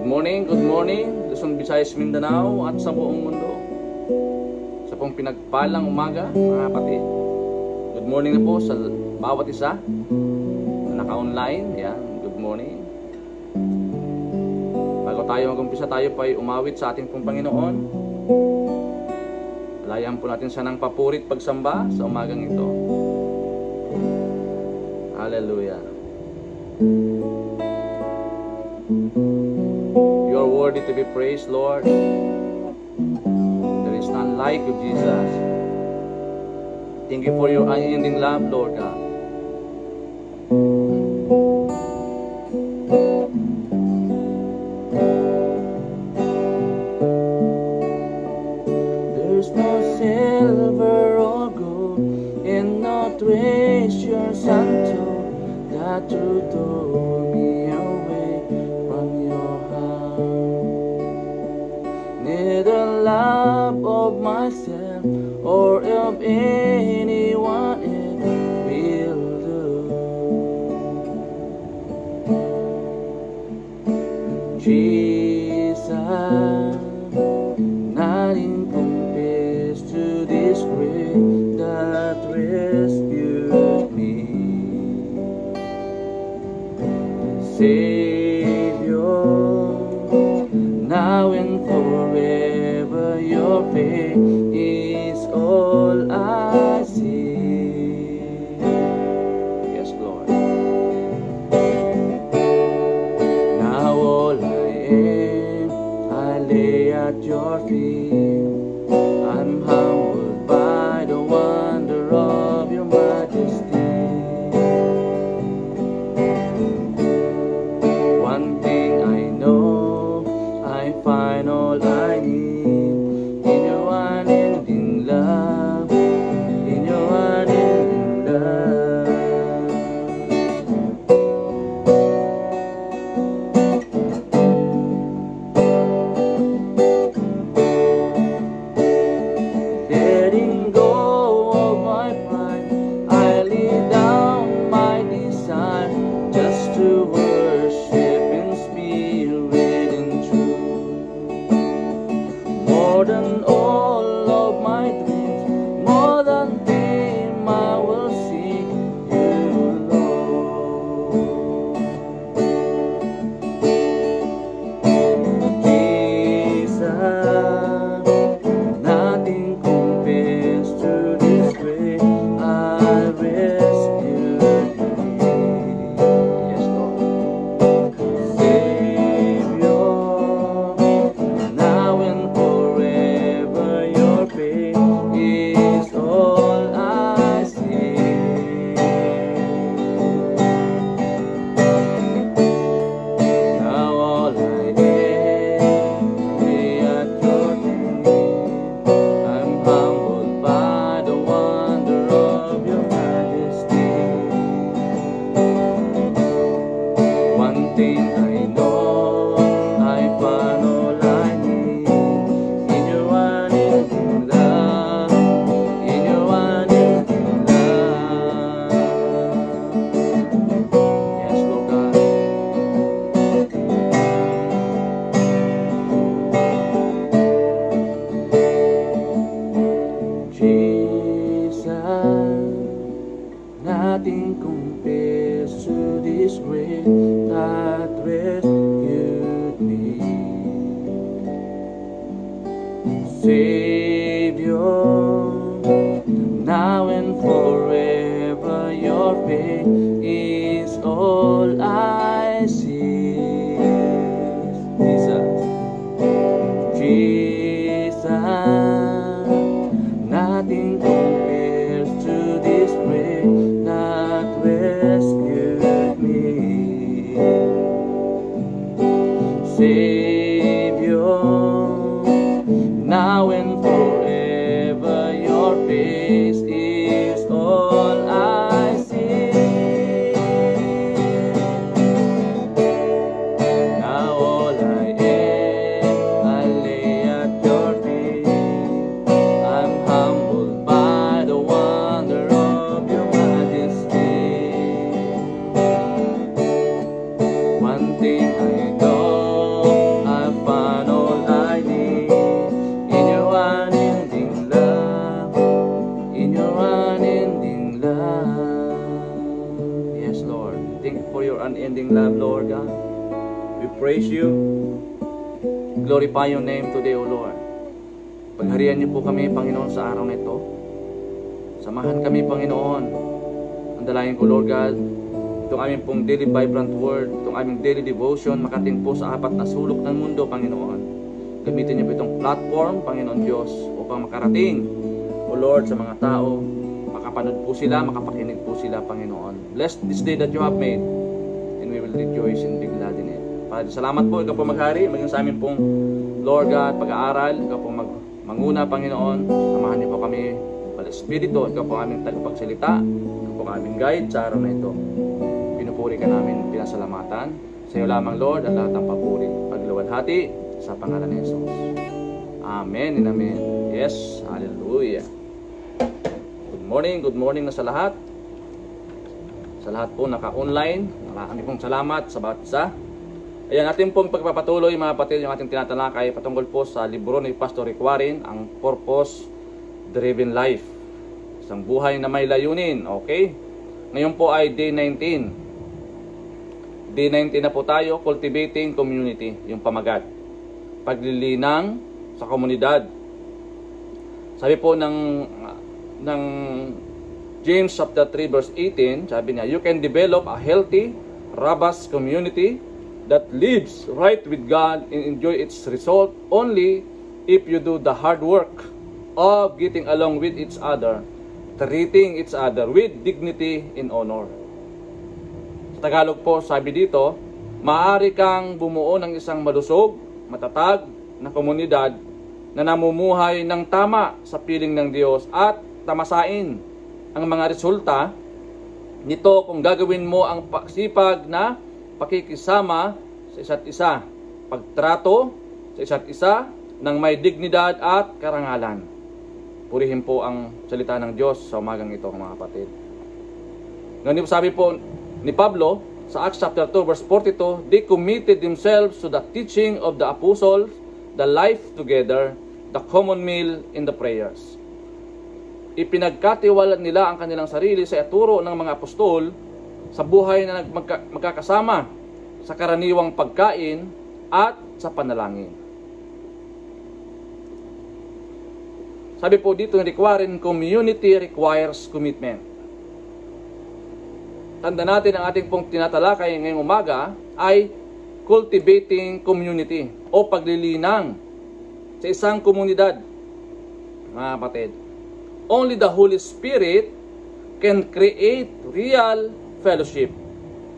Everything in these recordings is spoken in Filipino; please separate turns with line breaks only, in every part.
Good morning, Luzon, Visayas, Mindanao at sa buong mundo. Sa pong pinagpalang umaga, mga kapatid. Good morning na po sa bawat isa na naka-online. Yan, good morning. Bago tayo mag-umpisa, tayo pa ay umawit sa ating pong Panginoon. Alayan po natin siya ng papurit pagsamba sa umagang ito. Hallelujah. You are worthy to be praised, Lord. There is none like you, Jesus. Thank you for your unending love, Lord God. There's no silver or gold and no treasures untold that you told me away from your heart. Neither love of myself or of anyone else will do. Jesus, nothing compares to this grace that rescued me. Savior, now and forever your faith is all I see. Yes, Lord. Now all I am, I lay at your feet. I'm humbled by the wonder of your majesty. One thing I know, I find all I need in your unending love, in your unending love. Letting go of my pride, I lay down my desire just to worship in spirit and truth. More than all of my dreams, more than them I will seek you, Lord. Jesus, nothing compares to this grace I rescued me. Yes, Lord. Savior, now and forever your faith is all I see. Now all I am, lay at your feet. I'm humbled by the wonder of your majesty. One thing I know, I find all I need in your unending love, in your unending love. Yes, Lord God. Jesus, nothing compares to this grace that rescued me. Savior, now and forever your faith is all I see. Jesus, Jesus, nothing compares to this grace that rescued me. Savior, now and forever your face is all I see. Now all I am, I lay at your feet. I'm humbled by the wonder of your majesty. One thing I know, We praise you. Glorify your name today, O Lord. Pagharian niyo po kami, Panginoon, sa araw na ito. Samahan kami, Panginoon. Ang dalangin ko, Lord God, itong aming pong daily vibrant word, itong aming daily devotion, makating po sa apat na sulok ng mundo, Panginoon. Gamitin niyo po itong platform, Panginoon Diyos, upang makarating, O Lord, sa mga tao, makapanood po sila, makapakinig po sila, Panginoon. Bless this day that you have made, and we will rejoice and be glad in it. Padre, salamat po, ikaw po maghari, maging sa amin pong, Lord God, pag-aaral, ikaw po manguna, Panginoon. Samahan niyo po kami, Holy Espiritu, ikaw po aming tagapagsalita, ikaw po aming guide sa araw na ito. Pinupuri ka namin, pinasalamatan. Sa iyo lamang, Lord, ang lahat ng papuri, pagluwalhati sa pangalan ni Jesus. Amen and amen. Yes, hallelujah. Good morning na sa lahat. Sa lahat po naka-online, marami pong salamat sa bawat isa. Ayan, ating pong pagpapatuloy, mga kapatid, yung ating tinatalakay patungkol po sa libro ni Pastor Rick Warren, ang Purpose-Driven Life. Isang buhay na may layunin, okay? Ngayon po ay day 19. Day 19 na po tayo, cultivating community, yung pamagat. Paglilinang sa komunidad. Sabi po ng James chapter 3 verse 18, sabi niya, you can develop a healthy, robust community that lives right with God and enjoy its result only if you do the hard work of getting along with each other, treating each other with dignity and honor. Sa Tagalog po, sabi dito, maaari kang bumuo ng isang malusog, matatag na komunidad na namumuhay ng tama sa piling ng Diyos at tamasain ang mga resulta nito kung gagawin mo ang sipag na pakikisama sa isa't isa, pagtrato sa isa't isa ng may dignidad at karangalan. Purihin po ang salita ng Diyos sa umagang ito, mga kapatid. Ngayon sabi po ni Pablo sa Acts chapter 2 verse 42, they committed themselves to the teaching of the apostles, the life together, the common meal, in the prayers. Ipinagkatiwalaan nila ang kanilang sarili sa ituro ng mga apostol sa buhay na magkakasama sa karaniwang pagkain at sa panalangin. Sabi po dito ni Rick Warren, community requires commitment. Tanda natin ang ating pong tinatalakay ngayong umaga ay cultivating community o paglilinang sa isang komunidad, mga kapatid. Only the Holy Spirit can create real fellowship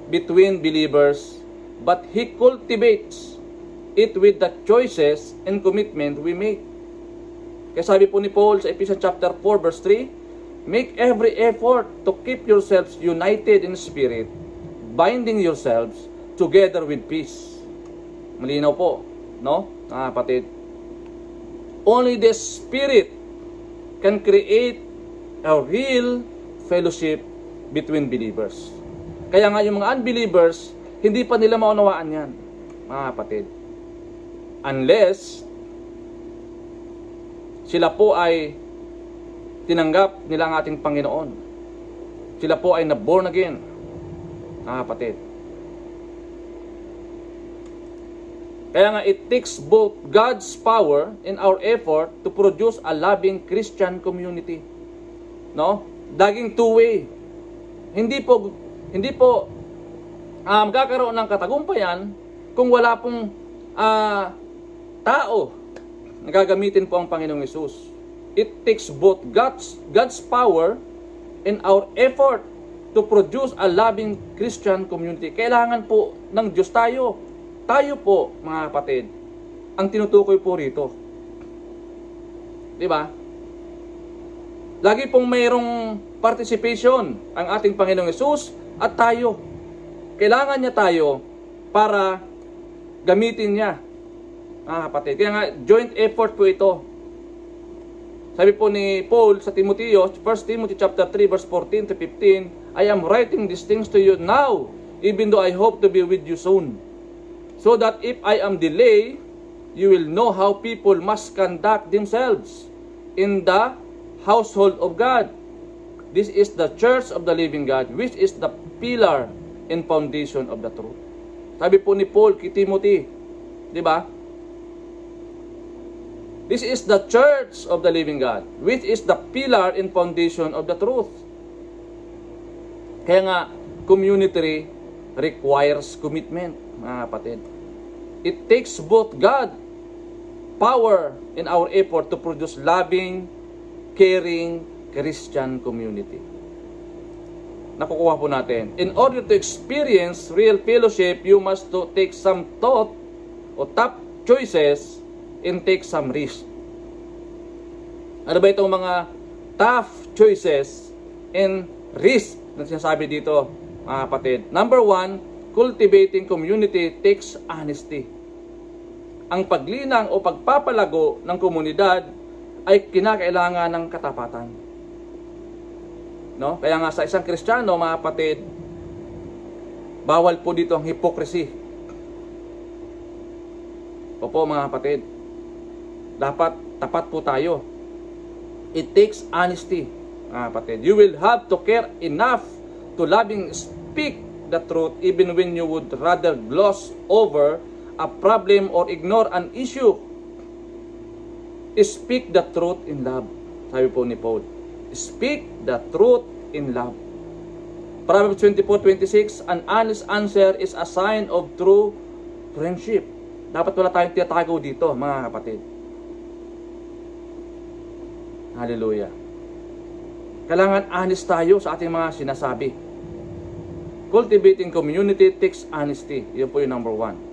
between believers, but He cultivates it with the choices and commitment we make. Kaya sabi po ni Paul sa Ephesians chapter 4 verse 3, make every effort to keep yourselves united in spirit, binding yourselves together with peace. Malinaw po, no? Kapatid. Only the Spirit can create a real fellowship between believers. Kaya nga yung mga unbelievers, hindi pa nila maunawaan yan, mga kapatid. Unless sila po ay tinanggap nila ang ating Panginoon. Sila po ay na-born again, mga kapatid. Kaya nga, it takes both God's power and our effort to produce a loving Christian community. No? Daging two-way. Hindi po magkakaroon ng katagumpayan kung wala pong tao na gagamitin po ang Panginoong Hesus. It takes both God's power and our effort to produce a loving Christian community. Kailangan po ng Diyos tayo. Tayo po, mga kapatid, ang tinutukoy po rito. Diba? Lagi pong mayroong participation ang ating Panginoong Hesus at tayo. Kailangan niya tayo para gamitin niya, mga kapatid. Kaya nga, joint effort po ito. Sabi po ni Paul sa Timoteo, 1 Timothy chapter 3 verse 14 to 15, I am writing these things to you now, even though I hope to be with you soon. So that if I am delayed, you will know how people must conduct themselves in the household of God. This is the church of the living God, which is the pillar and foundation of the truth. Sabi po ni Paul kay Timothy, di ba? This is the church of the living God, which is the pillar and foundation of the truth. Kaya nga, community requires commitment, mga kapatid. It takes both God, power, and our effort to produce loving, caring Christian community. Nakukuha po natin. In order to experience real fellowship, you must to take some thought o tough choices and take some risk. Ano ba itong mga tough choices and risk na sinasabi dito, mga kapatid? Number 1, cultivating community takes honesty. Ang paglinang o pagpapalago ng komunidad ay kinakailangan ng katapatan. No? Kaya nga sa isang Kristiyano, mga kapatid, bawal po dito ang hypocrisy. Opo, mga kapatid, dapat tapat po tayo. It takes honesty, mga kapatid. You will have to care enough to loving speak the truth even when you would rather gloss over a problem or ignore an issue. Speak the truth in love. Sabi po ni Paul. Speak the truth in love. Proverbs 24:26, an honest answer is a sign of true friendship. Dapat wala tayong tiyatago dito, mga kapatid. Hallelujah. Kailangan honest tayo sa ating mga sinasabi. Cultivating community takes honesty. Yun po yung number 1.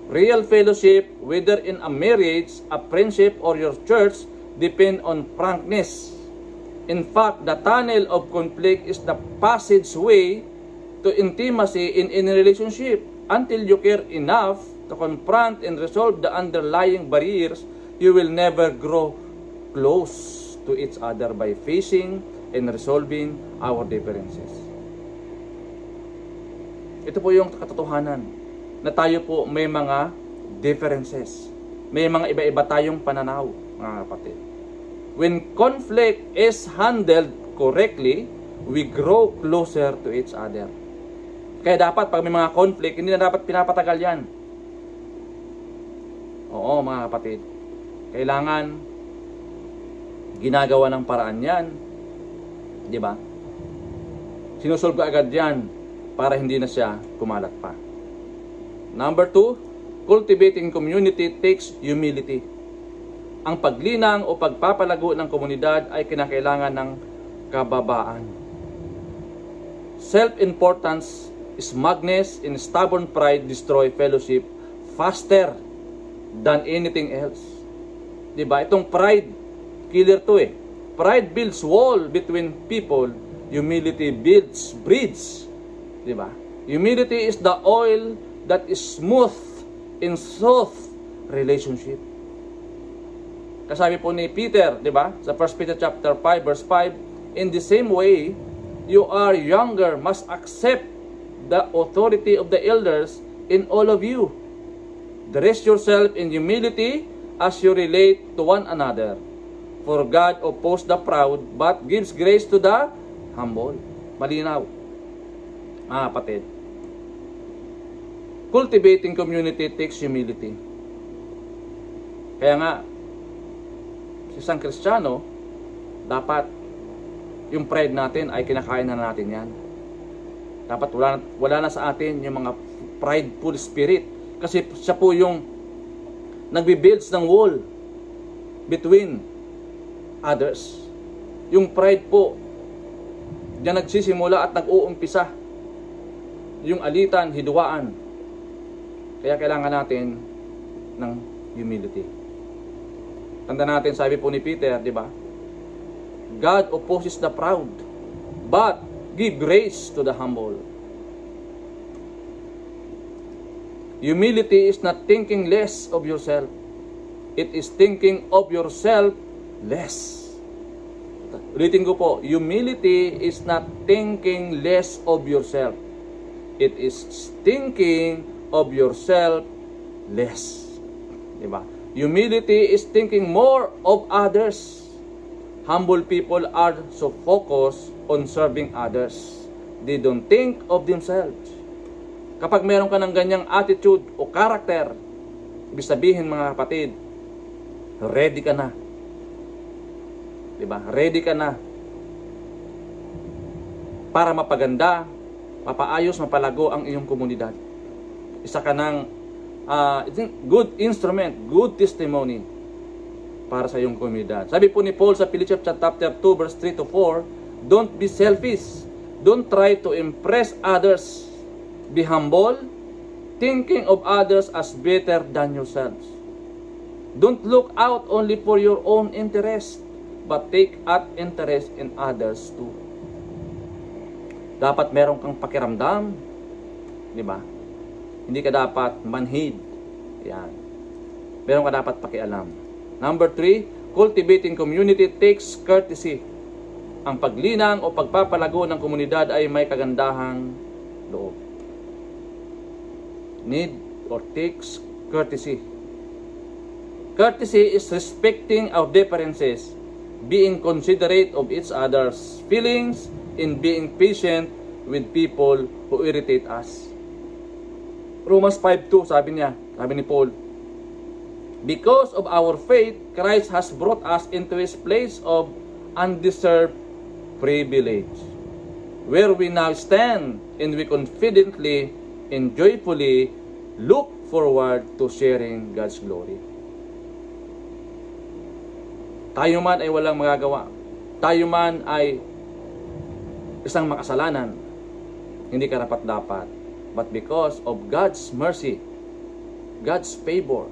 Real fellowship, whether in a marriage, a friendship, or your church, depend on frankness. In fact, the tunnel of conflict is the passageway to intimacy in any relationship. Until you care enough to confront and resolve the underlying barriers, you will never grow close to each other by facing and resolving our differences. Ito po yung katotohanan na tayo po may mga differences. May mga iba-iba tayong pananaw, mga kapatid. When conflict is handled correctly, we grow closer to each other. Kaya dapat pag may mga conflict, hindi na dapat pinapatagal yan. Oo, mga kapatid. Kailangan ginagawa ng paraan yan. Di ba? Sinusolve ko agad yan para hindi na siya kumalat pa. Number 2, cultivating community takes humility. Ang paglinang o pagpapalago ng komunidad ay kinakailangan ng kababaan. Self-importance, smugness, and stubborn pride destroy fellowship faster than anything else. Diba? Itong pride, killer to eh. Pride builds wall between people. Humility builds bridge. Diba? Humility is the oil that is smooth in soft relationship. Kasabi po ni Peter, di ba? Sa 1 Peter chapter 5 verse 5, in the same way, you are younger must accept the authority of the elders in all of you. Dress yourself in humility as you relate to one another. For God opposes the proud, but gives grace to the humble. Malinaw. Kapatid. Cultivating community takes humility. Kaya nga, isang Kristiyano, dapat yung pride natin ay kinakain na natin yan. Dapat wala na sa atin yung mga prideful spirit. Kasi siya po yung nagbibuilds ng wall between others. Yung pride po, diyan nagsisimula at nag-uumpisa yung alitan, hiduaan. Kaya kailangan natin ng humility. Tanda natin, sabi po ni Peter, di ba? God opposes the proud, but give grace to the humble. Humility is not thinking less of yourself. It is thinking of yourself less. Ulitin ko po, humility is not thinking less of yourself. It is thinking of yourself less. Di ba? Humility is thinking more of others. Humble people are so focused on serving others. They don't think of themselves. Kapag meron ka ng ganyang attitude o character, ibig sabihin mga kapatid, ready ka na. Diba? Ready ka na para mapaganda, mapaayos, mapalago ang iyong komunidad. Isa ka ng good instrument, good testimony para sa iyong komunidad. Sabi po ni Paul sa Philippians chapter 2 verse 3 to 4, don't be selfish. Don't try to impress others. Be humble, thinking of others as better than yourselves. Don't look out only for your own interest, but take out interest in others too. Dapat meron kang pakiramdam, di ba? Hindi ka dapat manhid. Yan. Meron ka dapat pakialam. Number 3, cultivating community takes courtesy. Ang paglinang o pagpapalago ng komunidad ay may kagandahang loob. Need or takes courtesy. Courtesy is respecting our differences, being considerate of each other's feelings, and being patient with people who irritate us. Romans 5:2, sabi ni Paul, because of our faith, Christ has brought us into His place of undeserved privilege, where we now stand and we confidently and joyfully look forward to sharing God's glory. Tayo man ay walang magagawa. Tayo man ay isang makasalanan. Hindi karapat-dapat. But because of God's mercy, God's favor,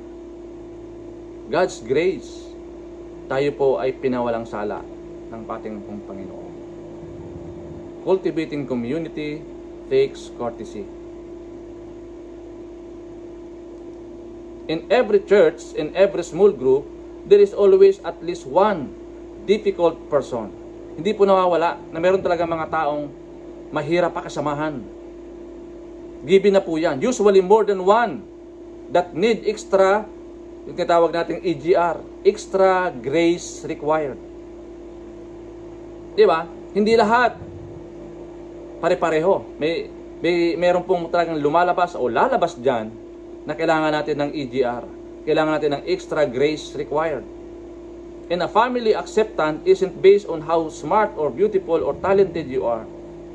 God's grace, tayo po ay pinawalang sala ng ating pong Panginoon. Cultivating community takes courtesy. In every church, in every small group, there is always at least one difficult person. Hindi po nawawala na meron talaga mga taong mahirap pakasamahan. Given na po yan. Usually more than one that need extra, yung tinatawag nating EGR, extra grace required. Di ba? Hindi lahat pare-pareho. Meron pong talagang lumalabas o lalabas dyan na kailangan natin ng EGR. Kailangan natin ng extra grace required. And a family acceptance isn't based on how smart or beautiful or talented you are.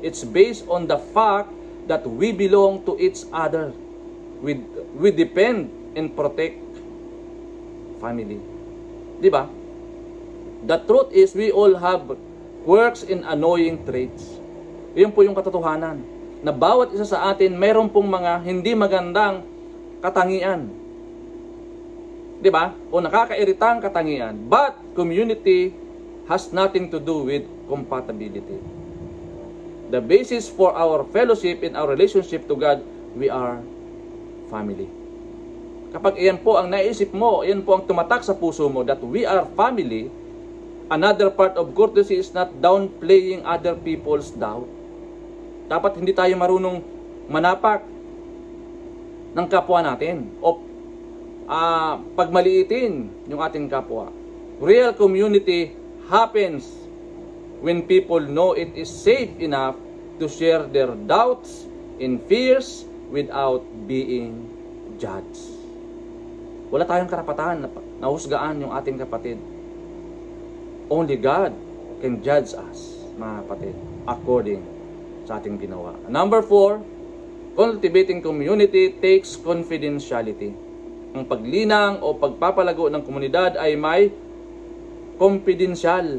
It's based on the fact that we belong to each other. We depend and protect family. Di ba? The truth is we all have quirks and annoying traits. Iyon po yung katotohanan. Na bawat isa sa atin mayroon pong mga hindi magandang katangian. Di ba? O nakakairitang katangian. But community has nothing to do with compatibility. The basis for our fellowship and our relationship to God, we are family. Kapag iyan po ang naisip mo, iyan po ang tumatak sa puso mo, that we are family, another part of courtesy is not downplaying other people's doubt. Dapat hindi tayo marunong manapak ng kapwa natin o pagmaliitin yung ating kapwa. Real community happens when people know it is safe enough to share their doubts and fears without being judged. Wala tayong karapatan na husgaan yung ating kapatid. Only God can judge us, mga kapatid, according sa ating ginawa. Number 4, cultivating community takes confidentiality. Ang paglinang o pagpapalago ng komunidad ay may confidential.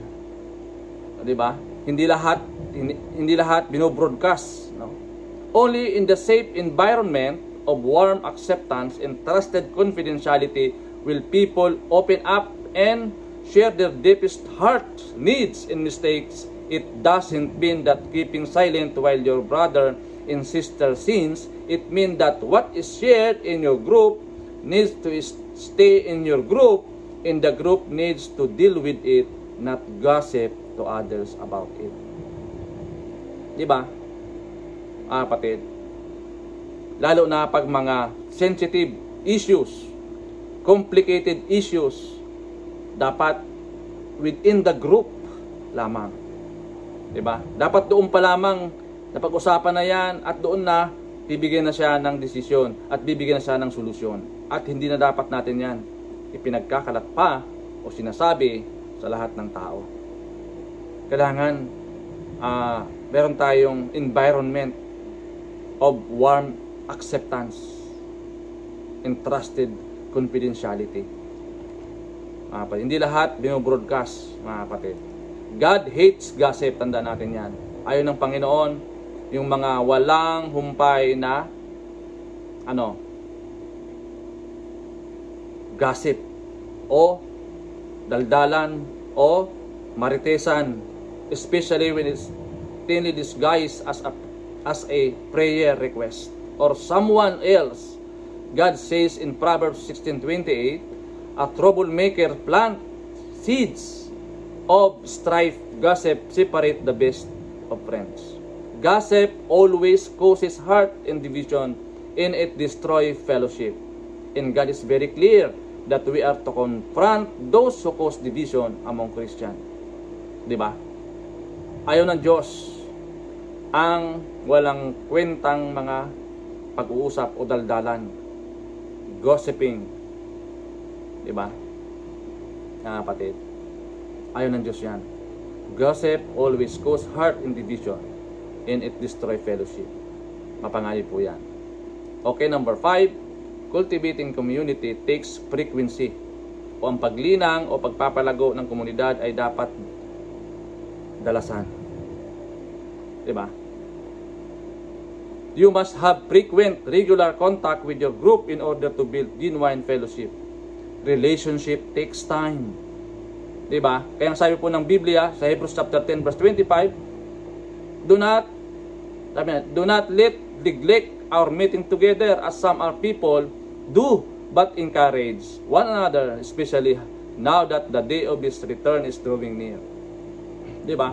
Di ba? Hindi lahat binobroadcast, no? Only in the safe environment of warm acceptance and trusted confidentiality will people open up and share their deepest heart, needs, and mistakes. It doesn't mean that keeping silent while your brother and sister sins. It means that what is shared in your group needs to stay in your group, and the group needs to deal with it, not gossip to others about it. Diba? Kapatid, lalo na pag mga sensitive issues, complicated issues, dapat within the group lamang. Diba? Dapat doon pa lamang napag-usapan na yan at doon na bibigyan na siya ng desisyon at bibigyan na siya ng solusyon. At hindi na dapat natin yan ipinagkakalat pa o sinasabi sa lahat ng tao. Kailangan meron tayong environment of warm acceptance and trusted confidentiality. Hindi lahat binobroadcast, mga kapatid. God hates gossip, tandaan natin yan. Ayaw ng Panginoon yung mga walang humpay na gossip o daldalan o maritesan, especially when it's thinly disguised as a prayer request or someone else. God says in Proverbs 16:28, a troublemaker plant seeds of strife. Gossip separate the best of friends. Gossip always causes hurt and division, and it destroys fellowship. And God is very clear that we are to confront those who cause division among Christians. Diba? Ayaw ng Diyos ang walang kwentang mga pag-uusap o daldalan, gossiping. Diba? Kapatid, ayaw ng Diyos yan. Gossip always cause hurt and division, and it destroy fellowship. Mapanganib po yan. Okay, number 5, cultivating community takes frequency. O ang paglinang o pagpapalago ng komunidad ay dapat dalasan. Diba? You must have frequent, regular contact with your group in order to build genuine fellowship. Relationship takes time. Diba? Kaya sabi po ng Biblia sa Hebrews chapter 10 verse 25, do not let neglect our meeting together as some are people do, but encourage one another, especially now that the day of His return is drawing near. Diba?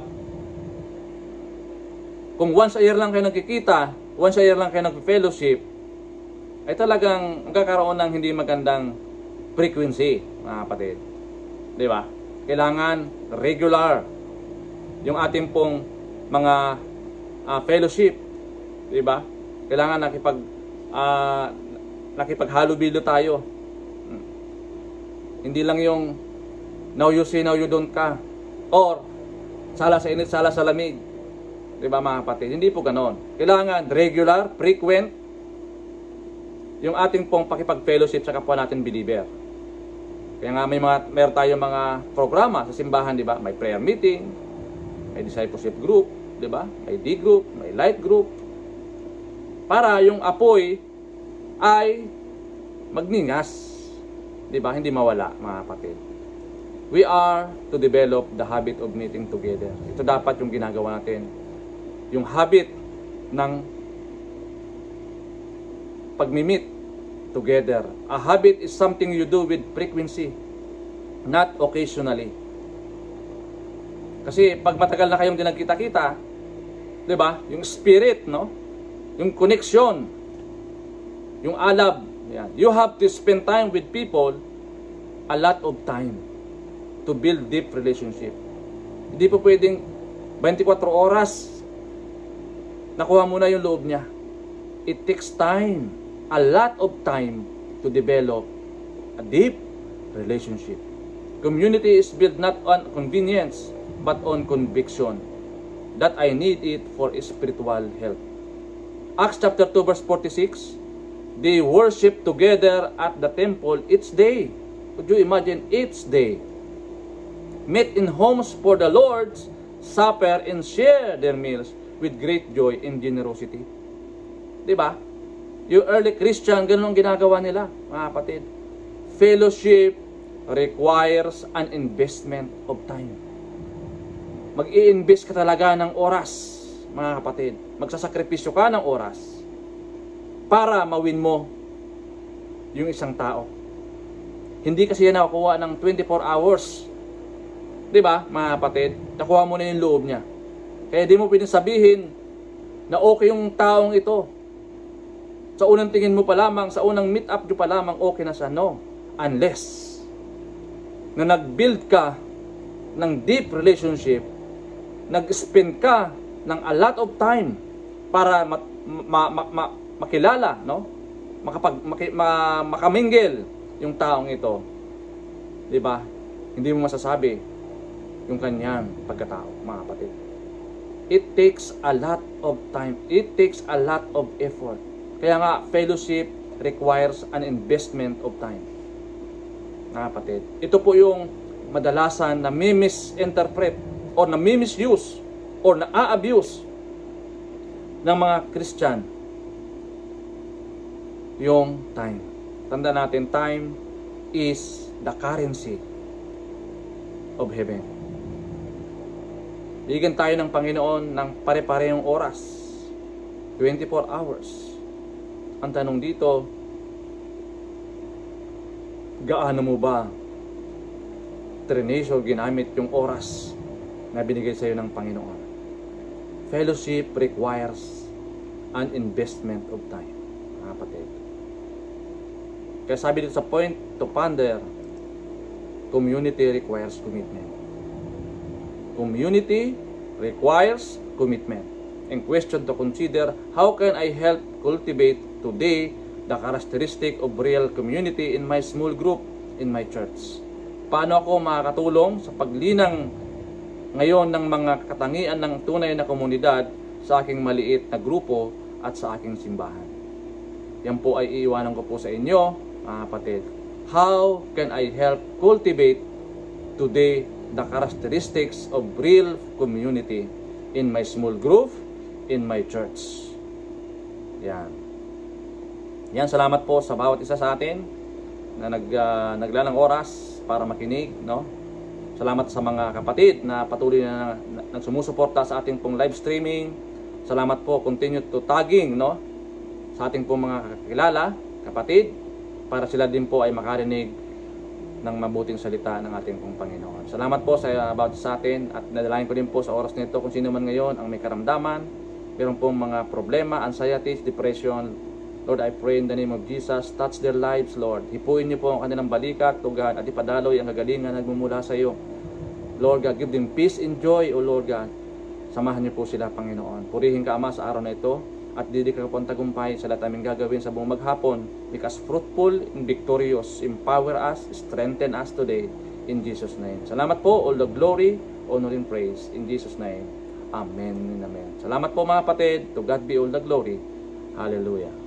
Kung once a year lang kayo nagkikita, once a year lang kayo nag-fellowship, ay talagang magkakaroon ng hindi magandang frequency, mga kapatid. Diba? Kailangan regular yung ating pong mga fellowship. Diba? Kailangan nakipaghalubilo tayo. Hindi lang yung now you see, now you don't ka. Or sala sa init, sala sa lamig. Diba, mga kapatid? Hindi po ganon. Kailangan regular, frequent yung ating pong pakipag-fellowship sa kapwa natin believer. Kaya nga meron tayong mga programa sa simbahan, di ba? May prayer meeting, may discipleship group, di ba? May D group, may light group. Para yung apoy ay magningas, di ba? Hindi mawala, mga kapatid. We are to develop the habit of meeting together. Ito dapat yung ginagawa natin. Yung habit ng pag-meet together. A habit is something you do with frequency, not occasionally. Kasi pag matagal na kayong dinagkita-kita, 'di ba? Yung spirit, no? Yung connection, yung alab, yan. You have to spend time with people, a lot of time to build deep relationship. Hindi po pwedeng 24 oras nakuha mo na yung loob niya. It takes time, a lot of time to develop a deep relationship. Community is built not on convenience but on conviction that I need it for spiritual health. Acts chapter 2 verse 46, they worship together at the temple each day. Could you imagine? Each day. Meet in homes for the Lord's Supper and share their meals with great joy and generosity. Diba? Yung early Christian, ganun ang ginagawa nila, mga kapatid. Fellowship requires an investment of time. Mag-i-invest ka talaga ng oras, mga kapatid. Magsasakripisyo ka ng oras para mawin mo yung isang tao. Hindi kasi yan nakukuha ng 24 hours. Diba, mga kapatid? Nakuha mo na yung loob niya. Kaya di mo pwedeng sabihin na okay yung taong ito. Sa unang tingin mo pa lamang, sa unang meet up nyo pa lamang, okay na siya. No. Unless na nag-build ka ng deep relationship, nag-spend ka ng a lot of time para makilala, no? Makamingle yung taong ito. 'Di ba? Hindi mo masasabi yung kanyang pagkatao, mga kapatid. It takes a lot of time. It takes a lot of effort. Kaya nga, fellowship requires an investment of time. Mga kapatid, ito po yung madalasan na misinterpret or na misuse or na a-abuse ng mga Christian. Yung time. Tanda natin, time is the currency of heaven. Bigyan tayo ng Panginoon ng pare-parehong oras. 24 hours. Ang tanong dito, gaano mo ba trination ginamit yung oras na binigay sa iyo ng Panginoon? Fellowship requires an investment of time, mga kapatid. Kaya sabi dito sa point to ponder, community requires commitment. Community requires commitment. And question to consider, how can I help cultivate today the characteristic of real community in my small group, in my church? Paano ako makakatulong sa paglinang ngayon ng mga katangian ng tunay na komunidad sa aking maliit na grupo at sa aking simbahan? Yan po ay iiwanan ko po sa inyo, mga kapatid. How can I help cultivate today the characteristics of real community in my small group, in my church? Yan. Yan, salamat po sa bawat isa sa atin na naglalang oras para makinig, no? Salamat sa mga kapatid na patuloy na nagsumusuporta sa ating pong live streaming. Salamat po, continue to tagging, no? Sa ating pong mga kakilala, kapatid, para sila din po ay makarinig ng mabuting salita ng ating pong Panginoon. Salamat po sa bawat sa atin at nadalain ko din po sa oras nito kung sino man ngayon ang may karamdaman, meron pong mga problema, anxieties, depression. Lord, I pray in the name of Jesus, touch their lives, Lord. Hipuin niyo po ang kanilang balikat, tugan, at ipadaloy ang kagalingan na nagmumula sa iyo. Lord God, give them peace and joy, O Lord God. Samahan niyo po sila, Panginoon. Purihin ka, Ama, sa araw na ito, at didikha ka po ang tagumpay sa lahat aming gagawin sa buong maghapon. Make us fruitful and victorious. Empower us, strengthen us today. In Jesus' name. Salamat po, all the glory, honor, and praise. In Jesus' name. Amen and amen. Salamat po, mga kapatid. To God be all the glory. Hallelujah.